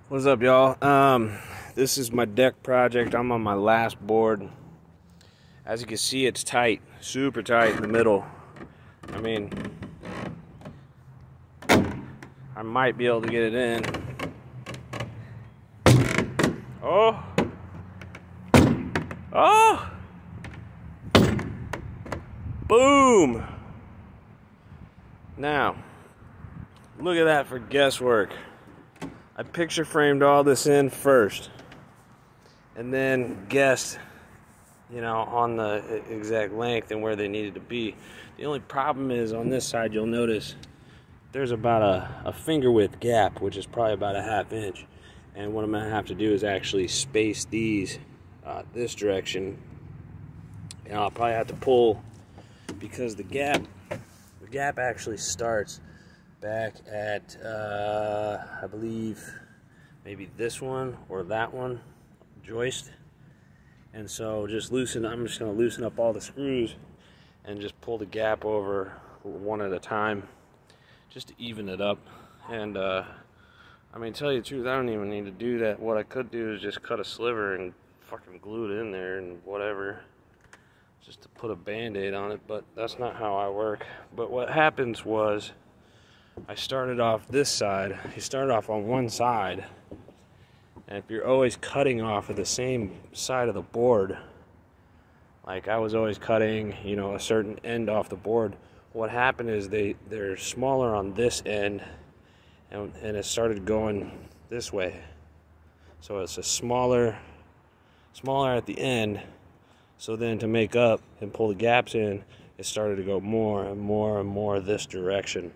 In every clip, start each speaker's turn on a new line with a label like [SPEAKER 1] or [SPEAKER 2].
[SPEAKER 1] What's up, y'all? This is my deck project. I'm on my last board. As you can see, it's tight, super tight in the middle. I mean, I might be able to get it in. Oh! Oh! Boom! Now, look at that for guesswork. I picture framed all this in first and then guessed, on the exact length and where they needed to be. The only problem is on this side, you'll notice there's about a finger width gap, which is probably about a ½ inch. And what I'm gonna have to do is actually space these this direction. And I'll probably have to pull, because the gap actually starts back at I believe maybe this one or that one joist, and so I'm just gonna loosen up all the screws and just pull the gap over one at a time just to even it up. And I mean, tell you the truth, I don't even need to do that. What I could do is just cut a sliver and fucking glue it in there and whatever, just to put a band-aid on it, but that's not how I work. But what happens was, I started off this side. You start off on one side, and if you're always cutting off of the same side of the board, like I was always cutting, a certain end off the board, what happened is they're smaller on this end, and it started going this way. So it's a smaller at the end. So then to make up and pull the gaps in, it started to go more and more and more this direction.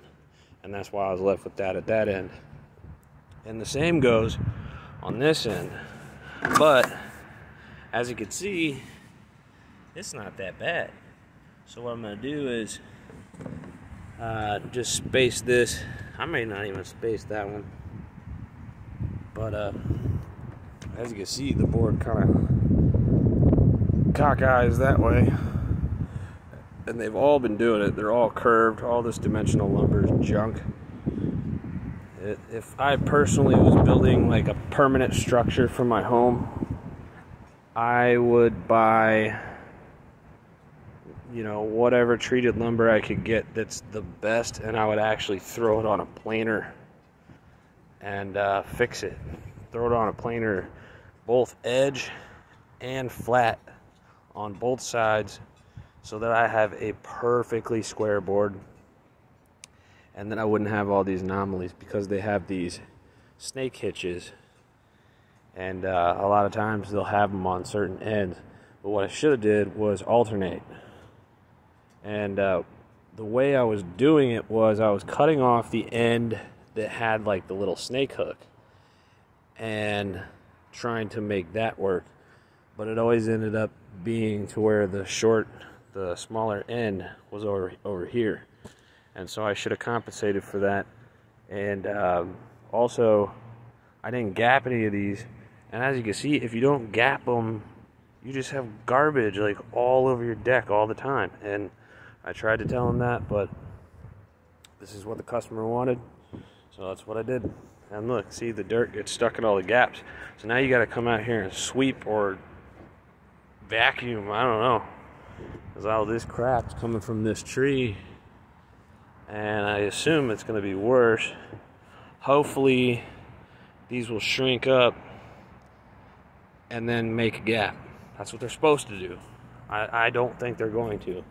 [SPEAKER 1] And that's why I was left with that at that end. And the same goes on this end. But as you can see, it's not that bad. So what I'm gonna do is just space this. I may not even space that one. But as you can see, the board kind of cockeyes that way. And they've all been doing it. They're all curved. All this dimensional lumber is junk. If I personally was building like a permanent structure for my home, I would buy, whatever treated lumber I could get that's the best, and I would actually throw it on a planer and fix it. Throw it on a planer, both edge and flat on both sides, so that I have a perfectly square board, and then I wouldn't have all these anomalies, because they have these snake hitches, and a lot of times they'll have them on certain ends. But what I should have did was alternate, and the way I was doing it was I was cutting off the end that had like the little snake hook and trying to make that work, but it always ended up being to where the smaller end was over here, and so I should have compensated for that. And also, I didn't gap any of these, and as you can see, if you don't gap them, you just have garbage like all over your deck all the time. And I tried to tell them that, but this is what the customer wanted, so that's what I did. And look, see, the dirt gets stuck in all the gaps, so now you got to come out here and sweep or vacuum, I don't know, because all this crap's coming from this tree, and I assume it's going to be worse. Hopefully these will shrink up and then make a gap. That's what they're supposed to do. I don't think they're going to,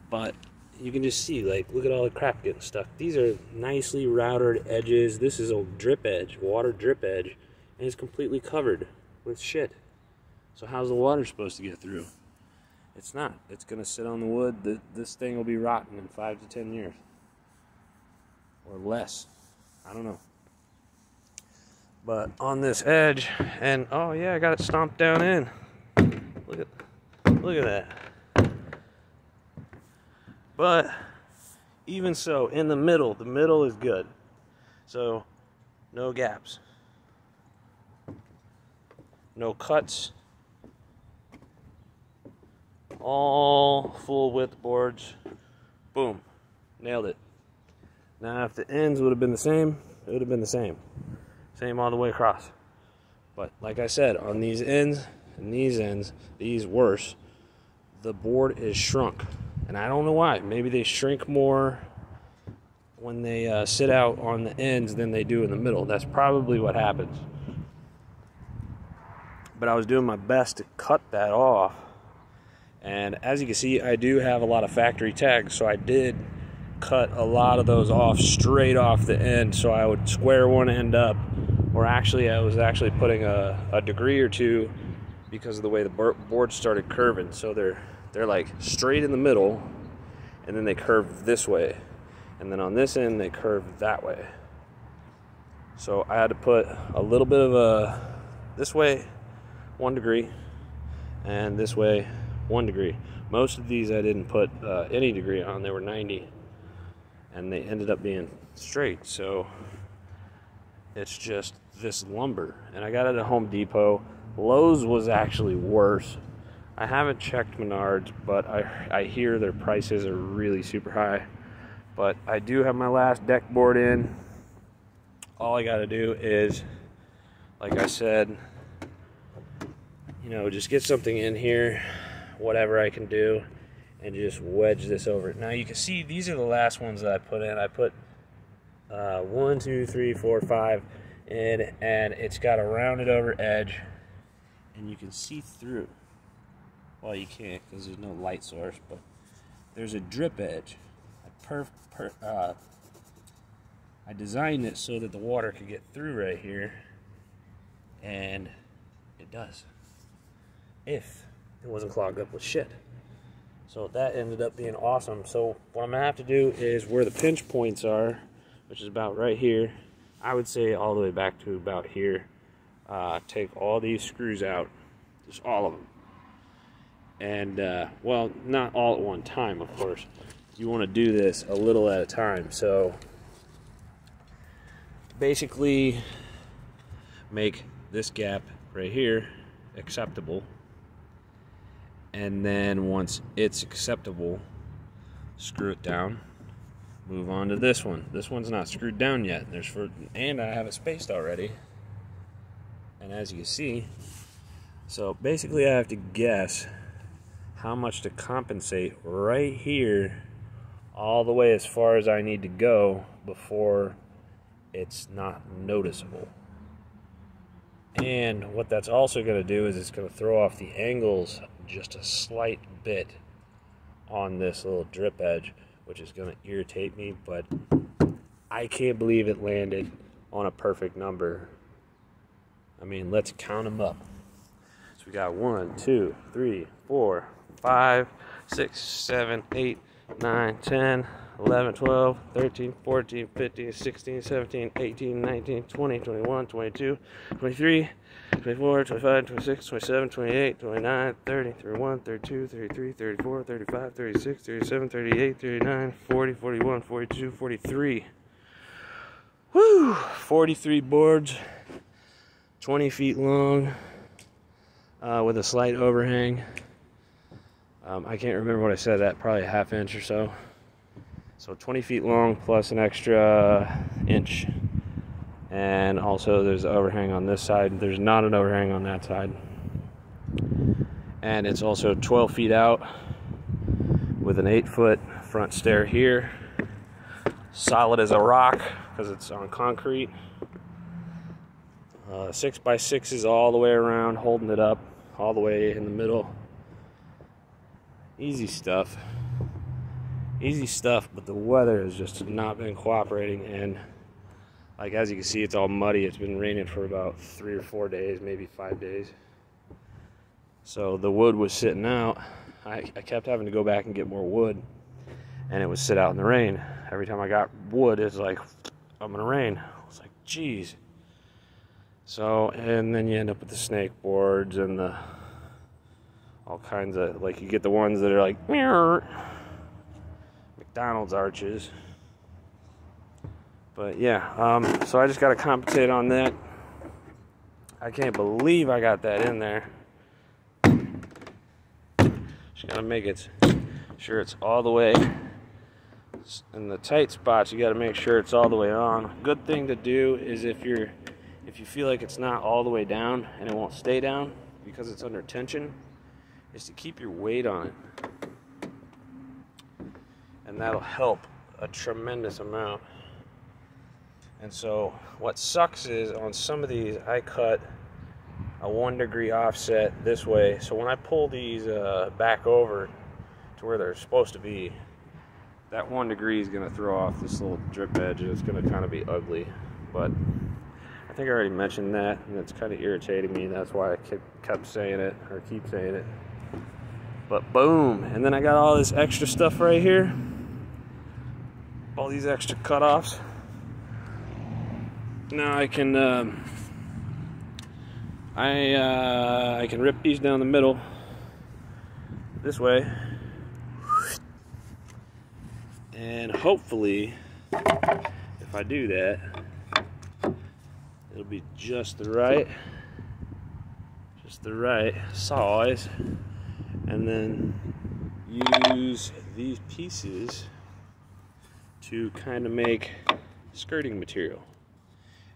[SPEAKER 1] but you can just see, like, look at all the crap getting stuck. These are nicely routed edges. This is a drip edge, water drip edge, and it's completely covered with shit. So how's the water supposed to get through? It's not. It's going to sit on the wood. This thing will be rotten in 5 to 10 years. Or less. I don't know. But on this edge, and oh yeah, I got it stomped down in. Look at that. But even so, in the middle is good. So no gaps. No cuts. All full width boards. Boom. Nailed it. Now if the ends would have been the same, it would have been the same. Same all the way across. But like I said, on these ends and these ends, these worse, the board is shrunk. And I don't know why. Maybe they shrink more when they sit out on the ends than they do in the middle. That's probably what happens. But I was doing my best to cut that off. And as you can see, I do have a lot of factory tags, so I did cut a lot of those off straight off the end, so I would square one end up. Or actually, I was actually putting a degree or two because of the way the board started curving. So they're like straight in the middle, and then they curve this way. And then on this end, they curve that way. So I had to put a little bit of this way 1 degree, and this way 1 degree. Most of these I didn't put any degree on. They were 90, and they ended up being straight. So it's just this lumber, and I got it at Home Depot. Lowe's was actually worse. I haven't checked Menards, but I hear their prices are really super high. But I do have my last deck board in. All I got to do is, like I said, you know, just get something in here, whatever I can do, and just wedge this over it. Now you can see these are the last ones that I put in. I put 1, 2, 3, 4, 5 in, and it's got a rounded over edge, and you can see through. Well, you can't because there's no light source, but there's a drip edge. I designed it so that the water could get through right here, and it does, if it wasn't clogged up with shit. So that ended up being awesome. So what I'm gonna have to do is where the pinch points are, which is about right here, I would say all the way back to about here, take all these screws out, just all of them. And well, not all at one time, of course. You want to do this a little at a time. So basically make this gap right here acceptable, and then once it's acceptable, screw it down, move on to this one. This one's not screwed down yet, and I have it spaced already, and as you can see, so basically I have to guess how much to compensate right here all the way as far as I need to go before it's not noticeable. And what that's also going to do is it's going to throw off the angles just a slight bit on this little drip edge, which is going to irritate me, but I can't believe it landed on a perfect number. I mean, let's count them up. So we got 1, 2, 3, 4, 5, 6, 7, 8, 9, 10, 11, 12, 13, 14, 15, 16, 17, 18, 19, 20, 21, 22, 23, 24, 25, 26, 27, 28, 29, 30, 31, 32, 33, 34, 35, 36, 37, 38, 39, 40, 41, 42, 43. Woo! 43 boards, 20 feet long, with a slight overhang. I can't remember what I said, that probably a ½ inch or so. So 20 feet long plus an extra inch. And also there's an overhang on this side. There's not an overhang on that side. And it's also 12 feet out with an 8-foot front stair here. Solid as a rock because it's on concrete. 6x6 is all the way around, holding it up all the way in the middle. Easy stuff, but the weather has just not been cooperating, and like as you can see, it's all muddy. It's been raining for about 3 or 4 days, maybe 5 days. So the wood was sitting out. I kept having to go back and get more wood, and it would sit out in the rain. Every time I got wood, it's like, I'm gonna rain. I was like, geez. So, and then you end up with the snake boards and the all kinds of, like, you get the ones that are like McDonald's arches. But yeah, so I just got to compensate on that. I can't believe I got that in there. Just got to make it sure it's all the way in the tight spots. You got to make sure it's all the way on. Good thing to do is if you're if you feel like it's not all the way down and it won't stay down because it's under tension, is to keep your weight on it. And that'll help a tremendous amount. And so what sucks is on some of these I cut a 1 degree offset this way, so when I pull these back over to where they're supposed to be, that 1 degree is going to throw off this little drip edge, and it's going to kind of be ugly. But I think I already mentioned that, and it's kind of irritating me. That's why I kept saying it, or keep saying it. But boom, and then I got all this extra stuff right here, all these extra cutoffs. Now I can I can rip these down the middle this way, and hopefully if I do that, it'll be just the right size, and then use these pieces to kind of make skirting material.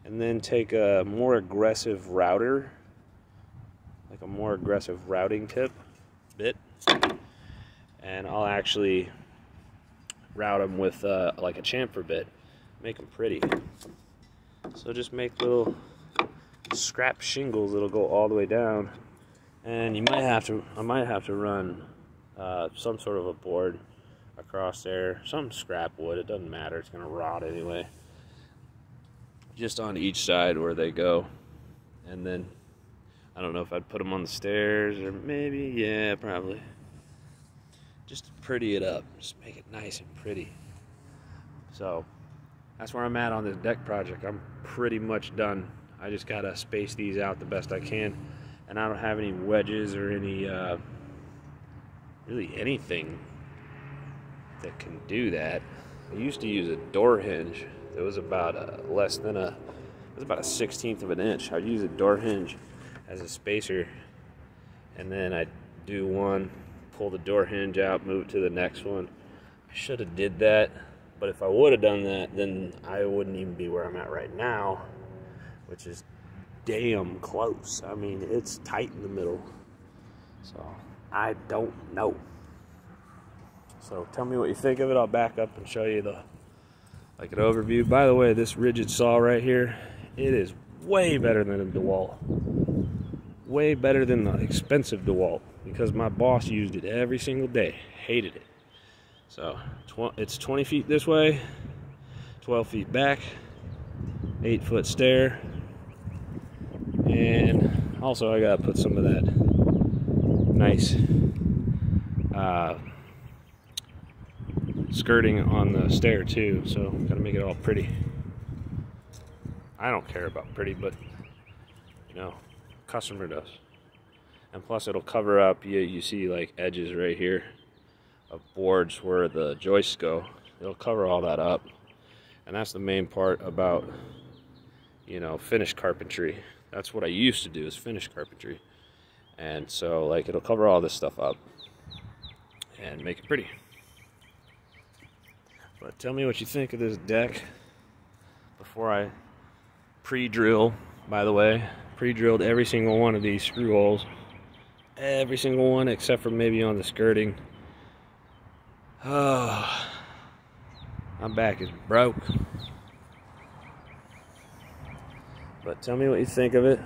[SPEAKER 1] And then take a more aggressive router, like a more aggressive routing bit, and I'll actually route them with like a chamfer bit, make them pretty. So just make little scrap shingles that'll go all the way down, and I might have to run some sort of a board across there, some scrap wood. It doesn't matter; it's gonna rot anyway. Just on each side where they go, and then I don't know if I'd put them on the stairs, or maybe, yeah, probably, just to pretty it up, just make it nice and pretty. So that's where I'm at on this deck project. I'm pretty much done. I just gotta space these out the best I can, and I don't have any wedges or any really anything that can do that. I used to use a door hinge. It was about it was about a 1/16 of an inch. I'd use a door hinge as a spacer, and then I'd do one, pull the door hinge out, move it to the next one. I should have did that, but if I would have done that, then I wouldn't even be where I'm at right now, which is damn close. I mean, it's tight in the middle, so I don't know. So tell me what you think of it. I'll back up and show you like an overview. By the way, this rigid saw right here, it is way better than a DeWalt. Way better than the expensive DeWalt, because my boss used it every single day. Hated it. So it's 20 feet this way, 12 feet back, 8-foot stair, and also I gotta put some of that nice skirting on the stair too, so gotta make it all pretty. I don't care about pretty, but you know, customer does. And plus it'll cover up, you see like edges right here of boards where the joists go. It'll cover all that up, and that's the main part about, you know, finished carpentry. That's what I used to do, is finished carpentry. And so like it'll cover all this stuff up and make it pretty. But tell me what you think of this deck before I pre-drill. By the way, pre-drilled every single one of these screw holes. Every single one except for maybe on the skirting. Oh, my back is broke. But tell me what you think of it.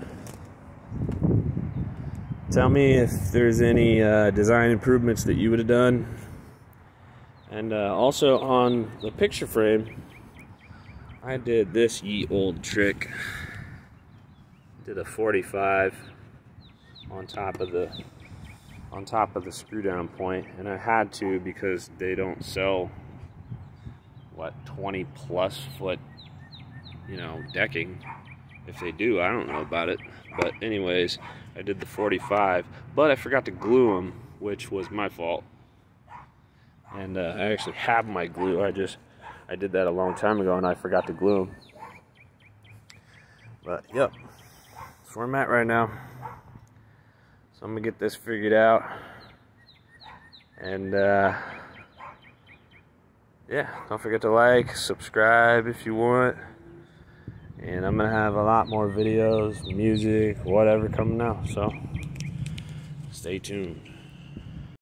[SPEAKER 1] Tell me if there's any design improvements that you would have done. And also on the picture frame, I did this ye old trick. Did a 45 on top of the screw down point, and I had to because they don't sell what 20 plus foot, you know, decking. If they do, I don't know about it. But anyways, I did the 45, but I forgot to glue them, which was my fault. And I actually have my glue. I did that a long time ago, and I forgot to glue them. But yep, that's where I'm at right now. So I'm gonna get this figured out, and yeah, don't forget to like, subscribe if you want, And I'm gonna have a lot more videos, music, whatever coming out, so stay tuned.